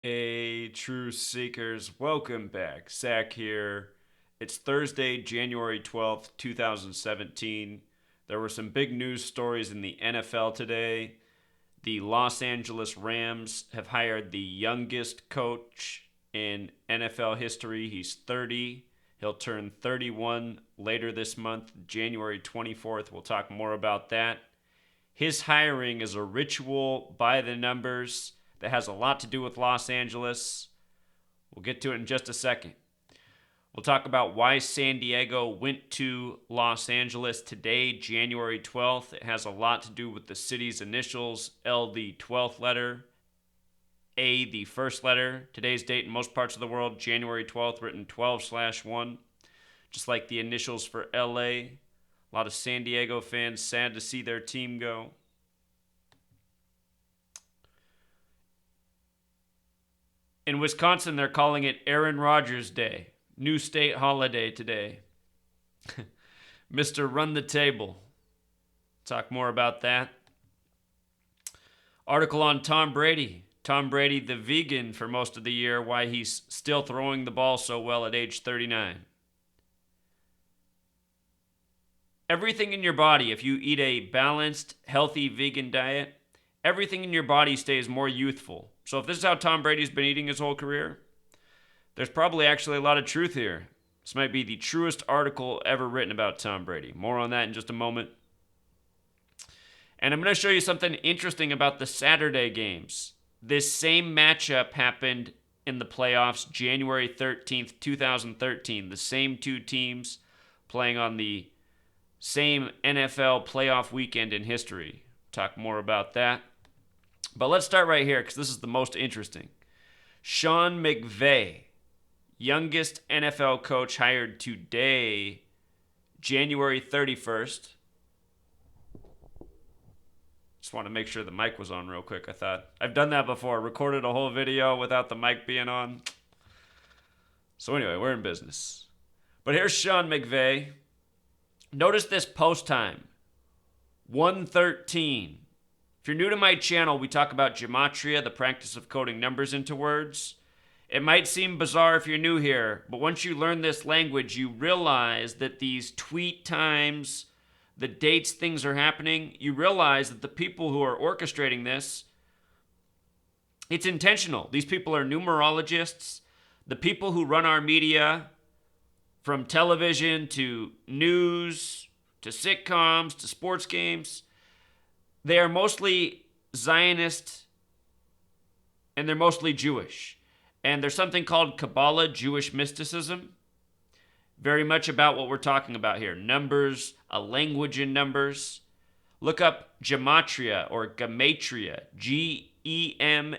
Hey, true seekers, welcome back. Zach here. It's Thursday, January 12th, 2017. There were some big news stories in the NFL today. The Los Angeles Rams have hired the youngest coach in NFL history. He's 30. He'll turn 31 later this month, January 24th. We'll talk more about that. His hiring is a ritual by the numbers that has a lot to do with Los Angeles. We'll get to it in just a second. We'll talk about why San Diego went to Los Angeles today, January 12th. It has a lot to do with the city's initials: L, the 12th letter, A, the first letter. Today's date in most parts of the world, January 12th, written 12/1, just like the initials for LA. A lot of San Diego fans sad to see their team go. In Wisconsin, they're calling it Aaron Rodgers Day. New state holiday today. Mr. Run the Table. Talk more about that. Article on Tom Brady. Tom Brady, the vegan for most of the year, why he's still throwing the ball so well at age 39. Everything in your body, if you eat a balanced, healthy vegan diet, everything in your body stays more youthful. So if this is how Tom Brady's been eating his whole career, there's probably actually a lot of truth here. This might be the truest article ever written about Tom Brady. More on that in just a moment. And I'm going to show you something interesting about the Saturday games. This same matchup happened in the playoffs January 13th, 2013. The same two teams playing on the same NFL playoff weekend in history. Talk more about that. But let's start right here because this is the most interesting. Sean McVay, youngest NFL coach hired today, January 31st. Just want to make sure the mic was on real quick. I thought I've done that before. Recorded a whole video without the mic being on. So anyway, we're in business. But here's Sean McVay. Notice this post time. 1:13. If you're new to my channel, we talk about gematria, the practice of coding numbers into words. It might seem bizarre if you're new here, but once you learn this language, you realize that these tweet times, the dates things are happening, you realize that the people who are orchestrating this, it's intentional. These people are numerologists. The people who run our media, from television to news to sitcoms to sports games, they are mostly Zionist and they're mostly Jewish. And there's something called Kabbalah, Jewish mysticism. Very much about what we're talking about here. Numbers, a language in numbers. Look up gematria or gematria. Gematria.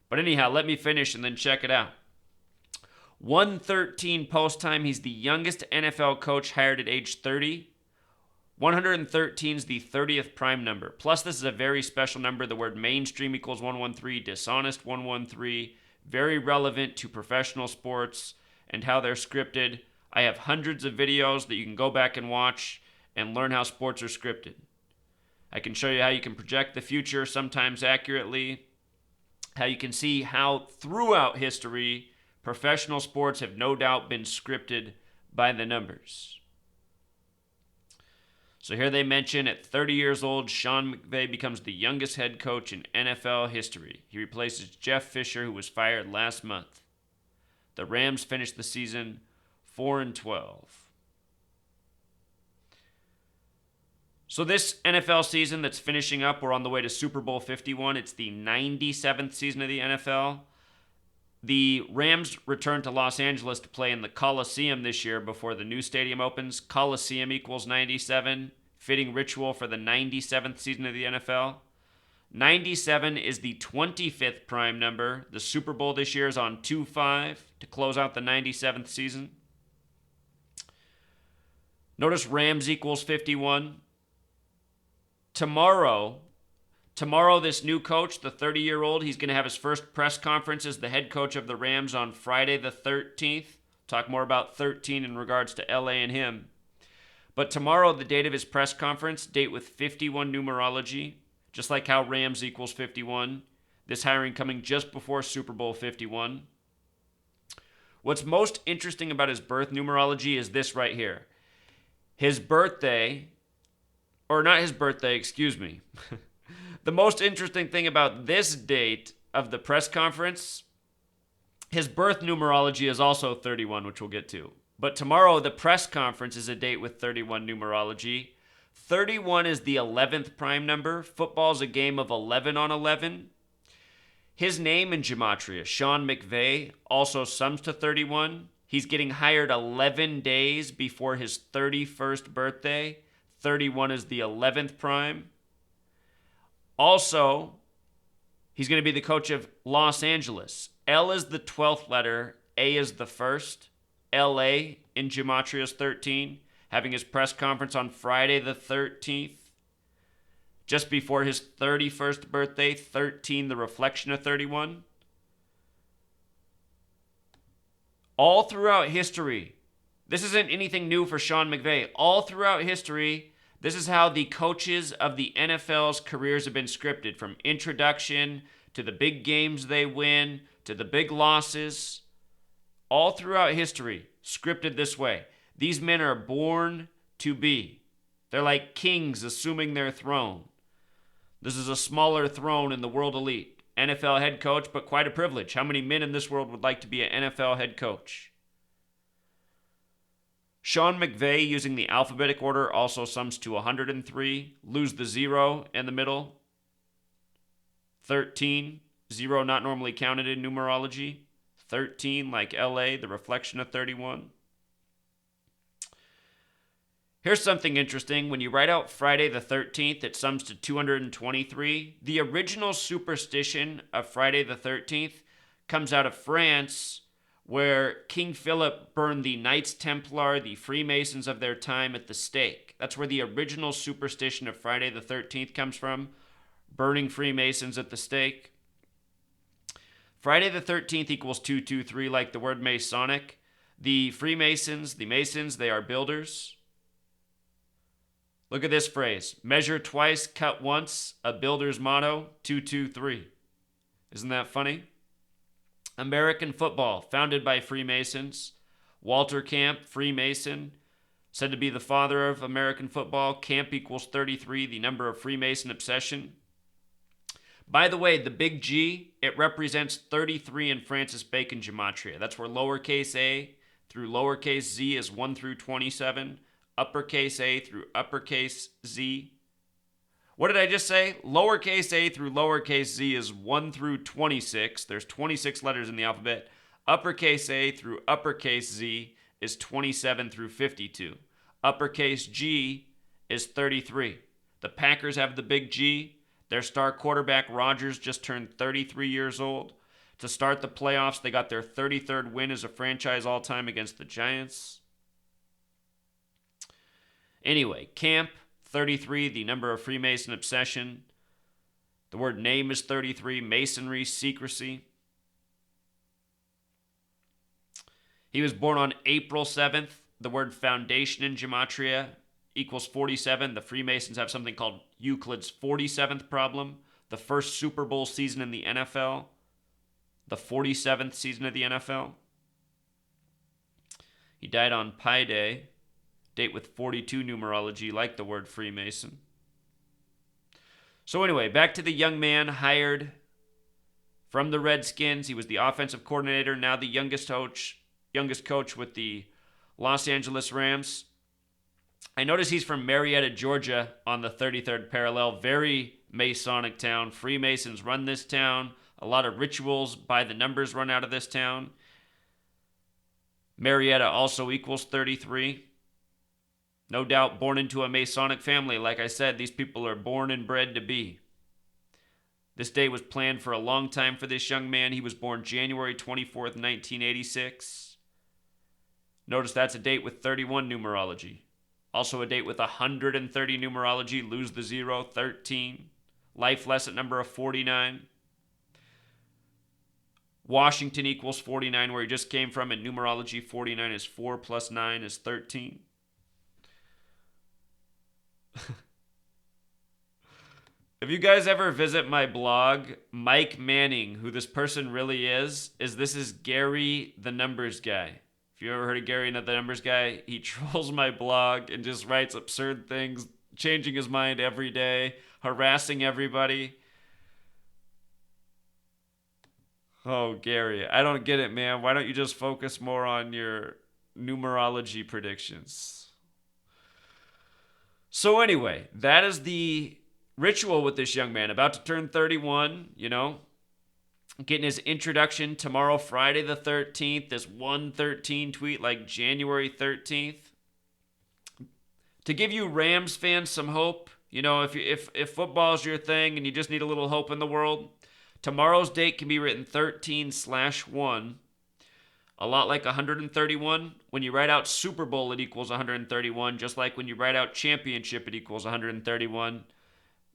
But anyhow, let me finish and then check it out. 1:13 post time. He's the youngest NFL coach hired at age 30. 113 is the 30th prime number. Plus, this is a very special number. The word mainstream equals 113, dishonest 113. Very relevant to professional sports and how they're scripted. I have hundreds of videos that you can go back and watch and learn how sports are scripted. I can show you how you can project the future, sometimes accurately. How you can see how throughout history, professional sports have no doubt been scripted by the numbers. So here they mention at 30 years old, Sean McVay becomes the youngest head coach in NFL history. He replaces Jeff Fisher, who was fired last month. The Rams finished the season 4-12. So this NFL season that's finishing up, we're on the way to Super Bowl 51. It's the 97th season of the NFL. The Rams return to Los Angeles to play in the Coliseum this year before the new stadium opens. Coliseum equals 97, fitting ritual for the 97th season of the NFL. 97 is the 25th prime number. The Super Bowl this year is on 2/5 to close out the 97th season. Notice Rams equals 51. Tomorrow, this new coach, the 30-year-old, he's going to have his first press conference as the head coach of the Rams on Friday the 13th. Talk more about 13 in regards to LA and him. But tomorrow, the date of his press conference, date with 51 numerology, just like how Rams equals 51. This hiring coming just before Super Bowl 51. What's most interesting about his birth numerology is this right here. His birthday, or not his birthday, excuse me. The most interesting thing about this date of the press conference, his birth numerology is also 31, which we'll get to. But tomorrow, the press conference is a date with 31 numerology. 31 is the 11th prime number. Football's a game of 11 on 11. His name in gematria, Sean McVay, also sums to 31. He's getting hired 11 days before his 31st birthday. 31 is the 11th prime. Also, he's going to be the coach of Los Angeles. L is the 12th letter. A is the first. LA in gematria is 13. Having his press conference on Friday the 13th. Just before his 31st birthday, 13, the reflection of 31. All throughout history, this isn't anything new for Sean McVay. All throughout history, this is how the coaches of the NFL's careers have been scripted, from introduction to the big games they win to the big losses. All throughout history, scripted this way. These men are born to be. They're like kings assuming their throne. This is a smaller throne in the world elite. NFL head coach, but quite a privilege. How many men in this world would like to be an NFL head coach? Sean McVay, using the alphabetic order, also sums to 103. Lose the 0 in the middle. 13. 0 not normally counted in numerology. 13, like LA, the reflection of 31. Here's something interesting. When you write out Friday the 13th, it sums to 223. The original superstition of Friday the 13th comes out of France, where King Philip burned the Knights Templar, the Freemasons of their time, at the stake. That's where the original superstition of Friday the 13th comes from, burning Freemasons at the stake. Friday the 13th equals 223, like the word Masonic. The Freemasons, the Masons, they are builders. Look at this phrase. Measure twice, cut once. A builder's motto, 223. Isn't that funny? American football, founded by Freemasons. Walter Camp, Freemason, said to be the father of American football. Camp equals 33, the number of Freemason obsession. By the way, the big G, it represents 33 in Francis Bacon gematria. That's where lowercase a through lowercase z is 1 through 27. Uppercase a through uppercase z. What did I just say? Lowercase a through lowercase z is 1 through 26. There's 26 letters in the alphabet. Uppercase a through uppercase z is 27 through 52. Uppercase G is 33. The Packers have the big G. Their star quarterback, Rodgers, just turned 33 years old. To start the playoffs, they got their 33rd win as a franchise all-time against the Giants. Anyway, Camp, 33, the number of Freemason obsession. The word name is 33, Masonry, secrecy. He was born on April 7th. The word foundation in gematria equals 47. The Freemasons have something called Euclid's 47th problem. The first Super Bowl season in the NFL. The 47th season of the NFL. He died on Pi Day. Date with 42 numerology, like the word Freemason. So anyway, back to the young man hired from the Redskins. He was the offensive coordinator, now the youngest coach with the Los Angeles Rams. I notice he's from Marietta, Georgia, on the 33rd parallel. Very Masonic town. Freemasons run this town. A lot of rituals by the numbers run out of this town. Marietta also equals 33. No doubt born into a Masonic family. Like I said, these people are born and bred to be. This day was planned for a long time for this young man. He was born January 24th, 1986. Notice that's a date with 31 numerology. Also a date with 130 numerology. Lose the 0, 13. Life lesson number of 49. Washington equals 49, where he just came from. In numerology, 49 is 4 plus 9 is 13. If you guys ever visit my blog, Mike Manning, who this person really is this is Gary the Numbers Guy. If you ever heard of Gary the Numbers Guy, he trolls my blog and just writes absurd things, changing his mind every day, harassing everybody. Oh, Gary, I don't get it, man. Why don't you just focus more on your numerology predictions? So anyway, that is the ritual with this young man, about to turn 31, getting his introduction tomorrow, Friday the 13th, this 113 tweet like January 13th. To give you Rams fans some hope, if football's your thing and you just need a little hope in the world, tomorrow's date can be written 13/1. A lot like 131. When you write out Super Bowl, it equals 131. Just like when you write out championship, it equals 131.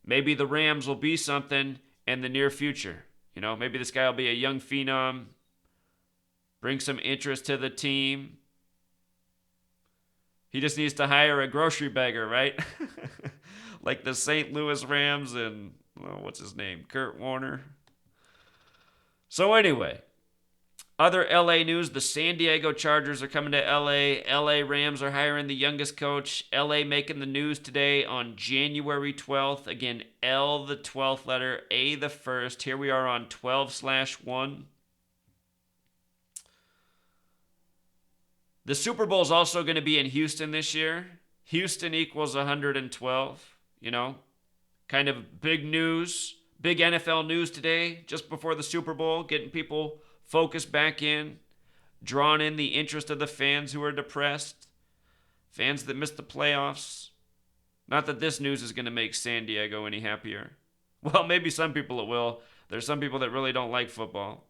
Maybe the Rams will be something in the near future. Maybe this guy will be a young phenom, bring some interest to the team. He just needs to hire a grocery bagger, right? Like the St. Louis Rams and, what's his name? Kurt Warner. So anyway, other LA news, the San Diego Chargers are coming to LA. LA Rams are hiring the youngest coach. LA making the news today on January 12th. Again, L the 12th letter, A the 1st. Here we are on 12/1. The Super Bowl is also going to be in Houston this year. Houston equals 112, kind of big news, big NFL news today, just before the Super Bowl, getting people focused back in, drawing in the interest of the fans who are depressed, fans that missed the playoffs. Not that this news is going to make San Diego any happier. Well, maybe some people it will. There's some people that really don't like football.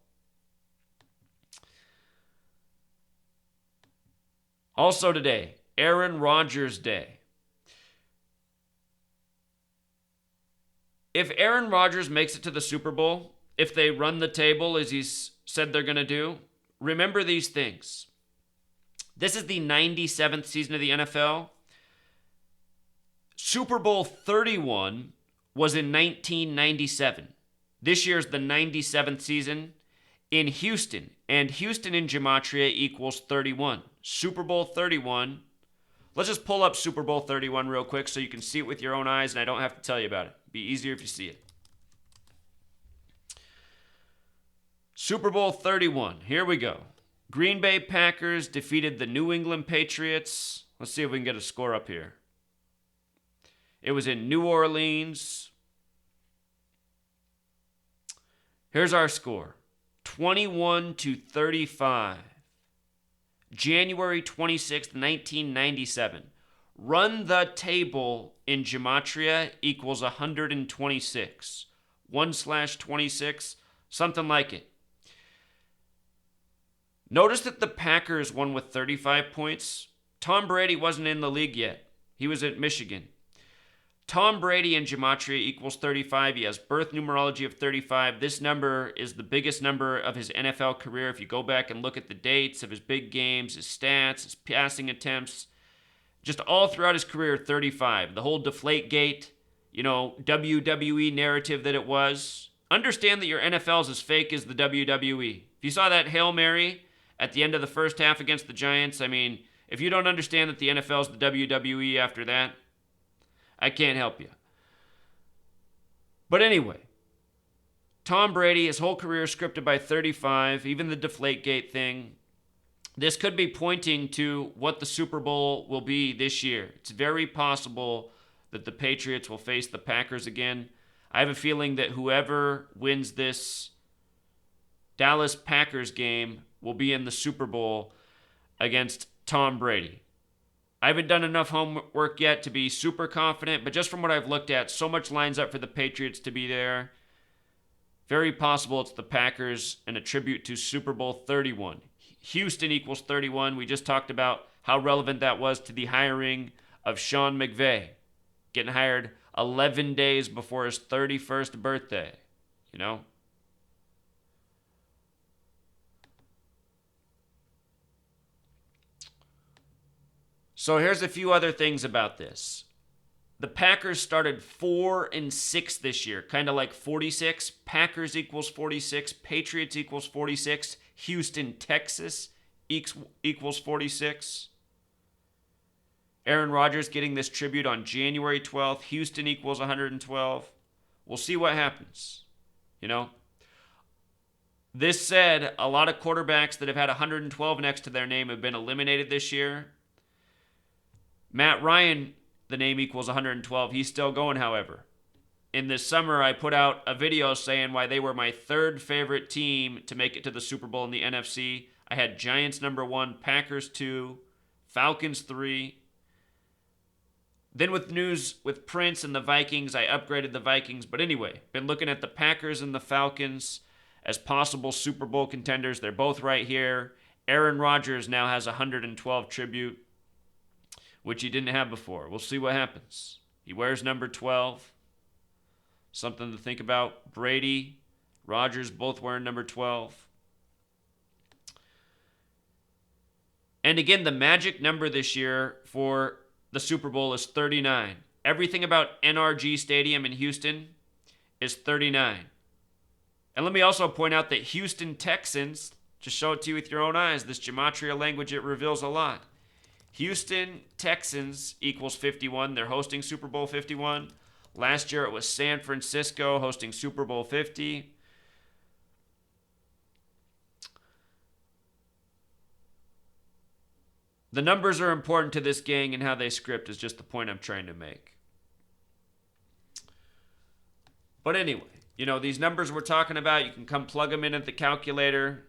Also today, Aaron Rodgers Day. If Aaron Rodgers makes it to the Super Bowl, if they run the table as he's said they're going to do, remember these things. This is the 97th season of the NFL. Super Bowl 31 was in 1997. This year's the 97th season in Houston. And Houston in Gematria equals 31. Super Bowl 31. Let's just pull up Super Bowl 31 real quick so you can see it with your own eyes and I don't have to tell you about it. It'd be easier if you see it. Super Bowl 31. Here we go. Green Bay Packers defeated the New England Patriots. Let's see if we can get a score up here. It was in New Orleans. Here's our score. 21-35. January 26th, 1997. Run the table in Gematria equals 126. 1/26, something like it. Notice that the Packers won with 35 points. Tom Brady wasn't in the league yet. He was at Michigan. Tom Brady in Gematria equals 35. He has birth numerology of 35. This number is the biggest number of his NFL career. If you go back and look at the dates of his big games, his stats, his passing attempts, just all throughout his career, 35. The whole Deflategate, WWE narrative that it was. Understand that your NFL is as fake as the WWE. If you saw that Hail Mary at the end of the first half against the Giants, if you don't understand that the NFL is the WWE after that, I can't help you. But anyway, Tom Brady, his whole career scripted by 35, even the Deflategate thing. This could be pointing to what the Super Bowl will be this year. It's very possible that the Patriots will face the Packers again. I have a feeling that whoever wins this Dallas Packers game will be in the Super Bowl against Tom Brady. I haven't done enough homework yet to be super confident, but just from what I've looked at, so much lines up for the Patriots to be there. Very possible it's the Packers and a tribute to Super Bowl 31. Houston equals 31. We just talked about how relevant that was to the hiring of Sean McVay. Getting hired 11 days before his 31st birthday, So here's a few other things about this. The Packers started 4-6 this year, kind of like 46. Packers equals 46. Patriots equals 46. Houston, Texas equals 46. Aaron Rodgers getting this tribute on January 12th. Houston equals 112. We'll see what happens. This said, a lot of quarterbacks that have had 112 next to their name have been eliminated this year. Matt Ryan, the name equals 112. He's still going, however. In this summer, I put out a video saying why they were my third favorite team to make it to the Super Bowl in the NFC. I had Giants number 1, Packers 2, Falcons 3. Then with news with Prince and the Vikings, I upgraded the Vikings. But anyway, been looking at the Packers and the Falcons as possible Super Bowl contenders. They're both right here. Aaron Rodgers now has 112 tribute, which he didn't have before. We'll see what happens. He wears number 12. Something to think about. Brady, Rodgers, both wearing number 12. And again, the magic number this year for the Super Bowl is 39. Everything about NRG Stadium in Houston is 39. And let me also point out that Houston Texans, just show it to you with your own eyes, this gematria language, it reveals a lot. Houston Texans equals 51. They're hosting Super Bowl 51. Last year it was San Francisco hosting Super Bowl 50. The numbers are important to this gang, and how they script is just the point I'm trying to make. But anyway, these numbers we're talking about, you can come plug them in at the calculator,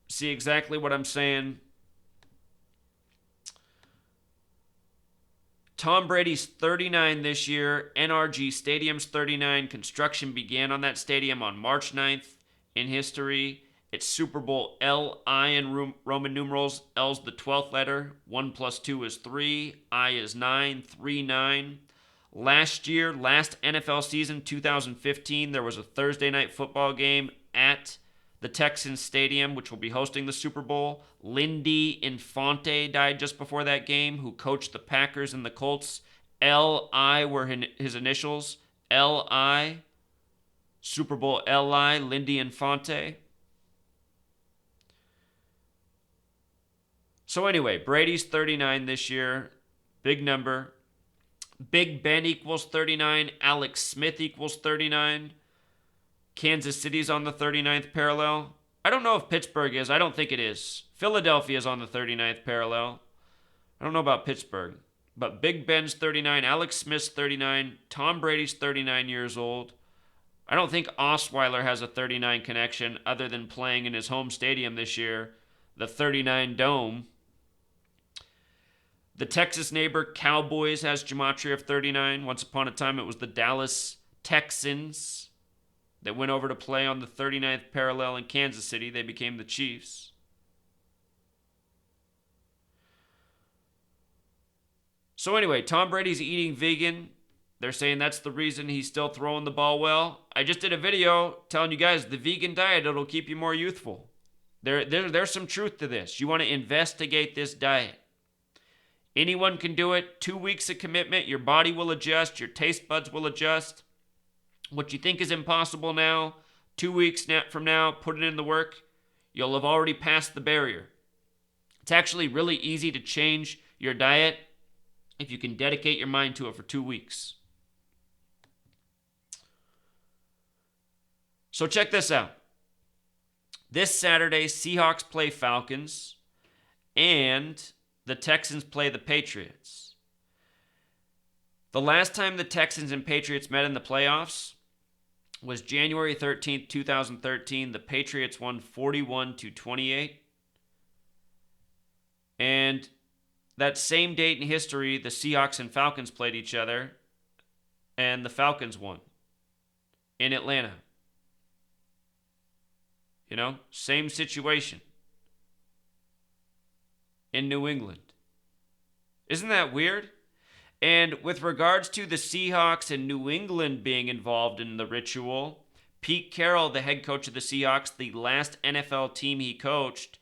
see exactly what I'm saying. Tom Brady's 39 this year. NRG Stadium's 39. Construction began on that stadium on March 9th in history. It's Super Bowl L-I in Roman numerals. L's the 12th letter. 1 plus 2 is 3. I is 9. 3-9. Last year, last NFL season, 2015, there was a Thursday night football game at the Texans Stadium, which will be hosting the Super Bowl. Lindy Infante died just before that game, who coached the Packers and the Colts. L-I were his initials. L-I. Super Bowl L-I. Lindy Infante. So anyway, Brady's 39 this year. Big number. Big Ben equals 39. Alex Smith equals 39. Kansas City's on the 39th parallel. I don't know if Pittsburgh is. I don't think it is. Philadelphia is on the 39th parallel. I don't know about Pittsburgh. But Big Ben's 39. Alex Smith's 39. Tom Brady's 39 years old. I don't think Osweiler has a 39 connection other than playing in his home stadium this year, the 39 Dome. The Texas neighbor Cowboys has gematria of 39. Once upon a time, it was the Dallas Texans that went over to play on the 39th parallel in Kansas City. They became the Chiefs. So anyway, Tom Brady's eating vegan. They're saying that's the reason he's still throwing the ball well. I just did a video telling you guys the vegan diet, it'll keep you more youthful. There's some truth to this. You want to investigate this diet. Anyone can do it. 2 weeks of commitment. Your body will adjust. Your taste buds will adjust. What you think is impossible now, 2 weeks from now, put it in the work. You'll have already passed the barrier. It's actually really easy to change your diet if you can dedicate your mind to it for 2 weeks. So check this out. This Saturday, Seahawks play Falcons, and the Texans play the Patriots. The last time the Texans and Patriots met in the playoffs was January 13th, 2013. The Patriots won 41-28. And that same date in history, the Seahawks and Falcons played each other, and the Falcons won in Atlanta. Same situation. In New England. Isn't that weird? And with regards to the Seahawks and New England being involved in the ritual, Pete Carroll, the head coach of the Seahawks, the last NFL team he coached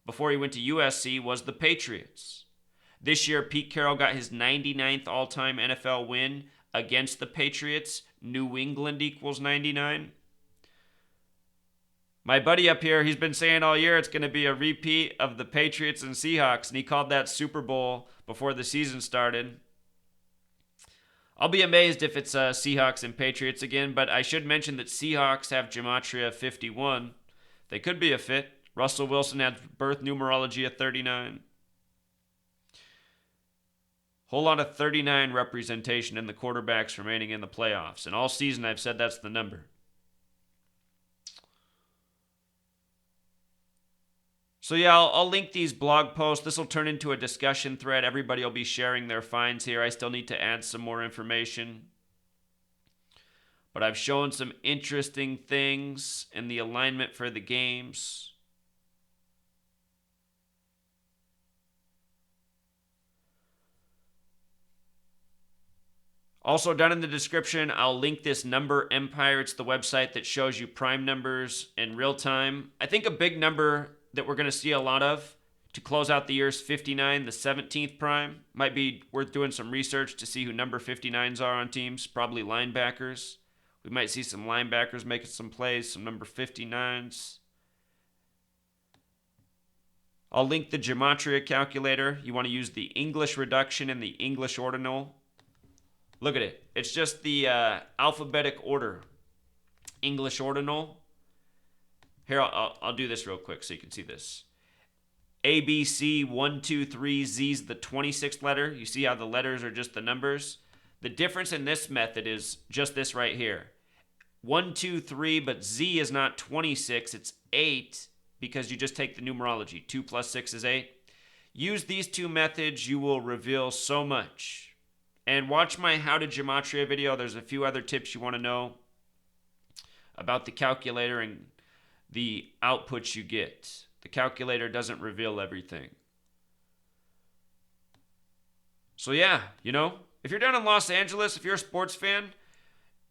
before he went to USC was the Patriots. This year, Pete Carroll got his 99th all-time NFL win against the Patriots. New England equals 99. My buddy up here, he's been saying all year it's going to be a repeat of the Patriots and Seahawks, and he called that Super Bowl before the season started. I'll be amazed if it's Seahawks and Patriots again, but I should mention that Seahawks have Gematria 51. They could be a fit. Russell Wilson has birth numerology of 39. Whole lot of 39 representation in the quarterbacks remaining in the playoffs. And all season I've said that's the number. So yeah, I'll link these blog posts. This will turn into a discussion thread. Everybody will be sharing their finds here. I still need to add some more information. But I've shown some interesting things in the alignment for the games. Also, down in the description, I'll link this Number Empire. It's the website that shows you prime numbers in real time. I think a big number that we're going to see a lot of to close out the year is 59, the 17th prime. Might be worth doing some research to see who number 59s are on teams. Probably linebackers. We might see some linebackers making some plays, some number 59s. I'll link the Gematria calculator. You want to use the English reduction and the English ordinal. Look at it. It's just the alphabetic order. English ordinal. Here, I'll do this real quick so you can see this. A, B, C, 1, 2, 3, Z's the 26th letter. You see how the letters are just the numbers? The difference in this method is just this right here. 1, 2, 3, but Z is not 26, it's 8 because you just take the numerology. 2 plus 6 is 8. Use these two methods, you will reveal so much. And watch my How to Gematria video. There's a few other tips you want to know about the calculator and the outputs you get. The calculator doesn't reveal everything. So yeah, if you're down in Los Angeles, if you're a sports fan,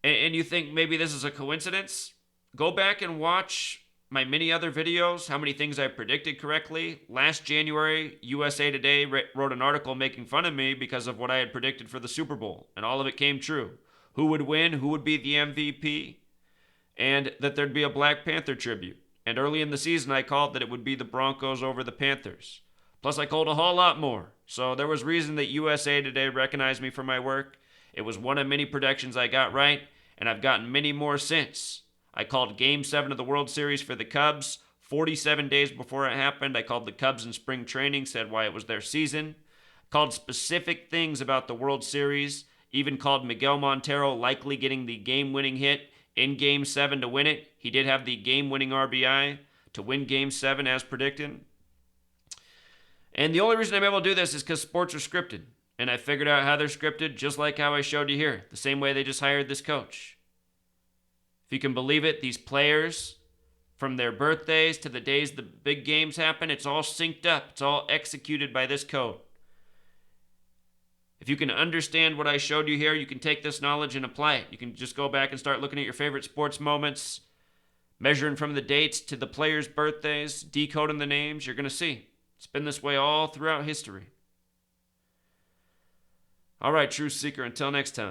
and you think maybe this is a coincidence, go back and watch my many other videos, how many things I predicted correctly. Last January, USA Today wrote an article making fun of me because of what I had predicted for the Super Bowl, and all of it came true. Who would win, who would be the MVP, and that there'd be a Black Panther tribute. And early in the season, I called that it would be the Broncos over the Panthers. Plus, I called a whole lot more. So there was reason that USA Today recognized me for my work. It was one of many predictions I got right, and I've gotten many more since. I called Game 7 of the World Series for the Cubs 47 days before it happened. I called the Cubs in spring training, said why it was their season. Called specific things about the World Series. Even called Miguel Montero likely getting the game-winning hit in Game 7 to win it. He did have the game-winning RBI to win Game 7 as predicted. And the only reason I'm able to do this is because sports are scripted. And I figured out how they're scripted just like how I showed you here. The same way they just hired this coach. If you can believe it, these players, from their birthdays to the days the big games happen, it's all synced up. It's all executed by this code. If you can understand what I showed you here, you can take this knowledge and apply it. You can just go back and start looking at your favorite sports moments, measuring from the dates to the players' birthdays, decoding the names. You're going to see. It's been this way all throughout history. All right, Truth Seeker, until next time.